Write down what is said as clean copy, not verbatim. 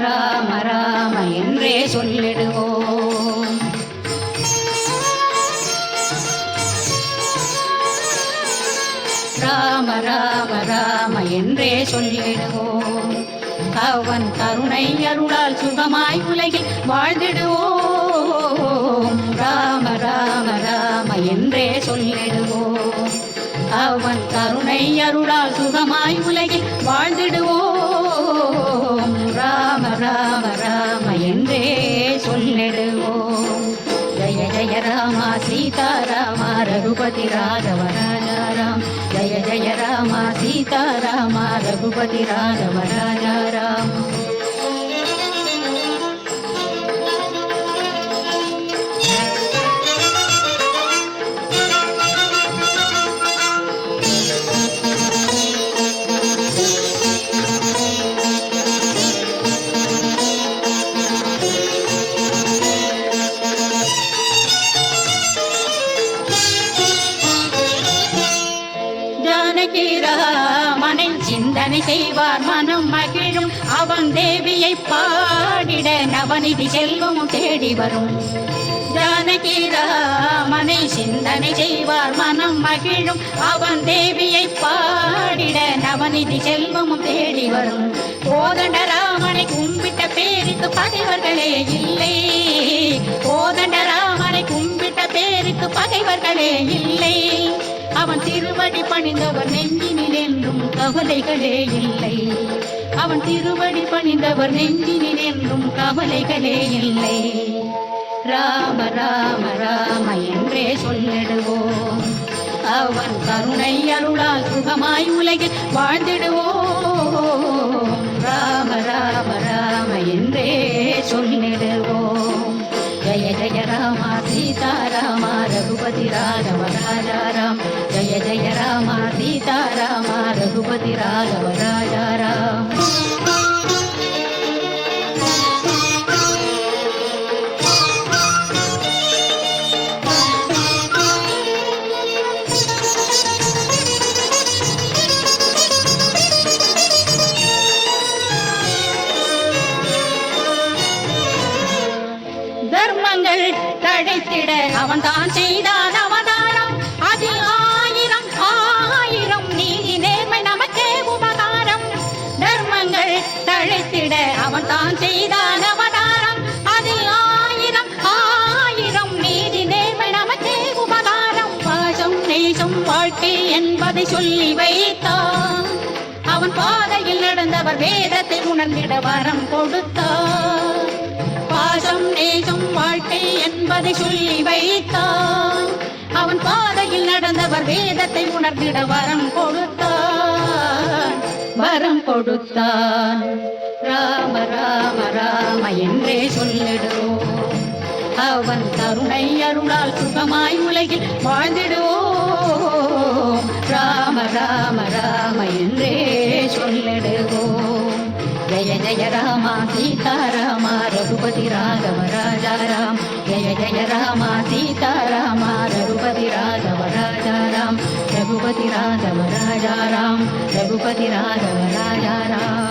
ராம ராம என்றே சொல்லிடுவோம். ராம ராம ராம என்றே சொல்லிடுவோம். அவன் கருணை அருளால் சுகமாய் உலகில் வாழ்ந்திடுவோம். ராம ராம ராம என்றே சொல்லிடுவோம். அவன் கருணை அருளால் சுகமாய் உலகில் வாழ்ந்திடுவோம். ராம ராம ராம என்றே சொல்லிடுவோம். ஜய ஜய ராம சீதாராம ரகுபதி ராഘவ ராஜா ராம். ஜய ஜய ராம சீதாராம ரகுபதி ராഘவ ராஜா ராம். ராமனை சிந்தனை செய்வார் மனம் மகிழும். அவன் தேவியை பாடிட நவநிதி செல்வமும் தேடி வரும். ஜானகி ராமனை சிந்தனை செய்வார் மனம் மகிழும். அவன் தேவியை பாடிட நவநிதி செல்வமும் தேடி வரும். கோதண்ட ராமனை கும்பிட்ட பேருக்கு பகைவர்களே இல்லை. கோதண்ட ராமனை கும்பிட்ட பேருக்கு பகைவர்களே இல்லை. அவன் திருவடி பணிந்தவர் நெஞ்சினில் என்றும் கவலைகளே இல்லை. அவன் திருவடி பணிந்தவர் நெஞ்சினில் என்றும் கவலைகளே இல்லை. ராம ராம ராம என்றே சொல்லிடுவோம். அவன் கருணை அருளால் சுகமாய் உலகில் வாழ்ந்திடுவோம். ராம ராம ராம என்றே சொல்லிடுவோம். ஜய ஜய ராம சீதாராம ரகுபதி ராഘவ ராஜா ராம். ஜய ஜய ராம சீதாராம ரகுபதி ராഘவ ராஜா ராம். தர்மங்கள் தழைத்திட அவன் தான் செய்தான் அவதாரம். அதில் ஆயிரம் ஆயிரம் நீதி நேர்மை நமக்கே உபகாரம். தர்மங்கள் தழைத்திட அவன் தான் செய்தான் அவதாரம். அதில் ஆயிரம் ஆயிரம் நீதி நேர்மை நமக்கே உபகாரம். பாசம் நேசம் வாழ்க்கை என்பதை சொல்லி வைத்தான். அவன் பாதையில் நடந்தவர் வேதத்தை உணர்ந்திட வரம் கொடுத்தார். பாசம் நேசம் வாழ்க்கை என்பதை சொல்லி வைத்தான். அவன் பாதையில் நடந்தவர் வேதத்தை உணர்ந்திட வரம் கொடுத்தான். வரம் கொடுத்தான். ராம ராம ராம என்றே சொல்லிடுவோம். அவன் கருணை அருளால் சுகமாய் உலகில் வாழ்ந்திடுவோம். ராம ராம ராம என்றே சொல்லிடுவோம். ஜய ஜய ராம சீதாராம ரகுபதி ராഘவ ராஜா ராம். ஜய ஜய ராம சீதாராம ரகுபதி ராഘவ ராஜா ராம். ரகுபதி ராഘவ ராஜா ராம். ரகுபதி ராഘவ ராஜா ராம்.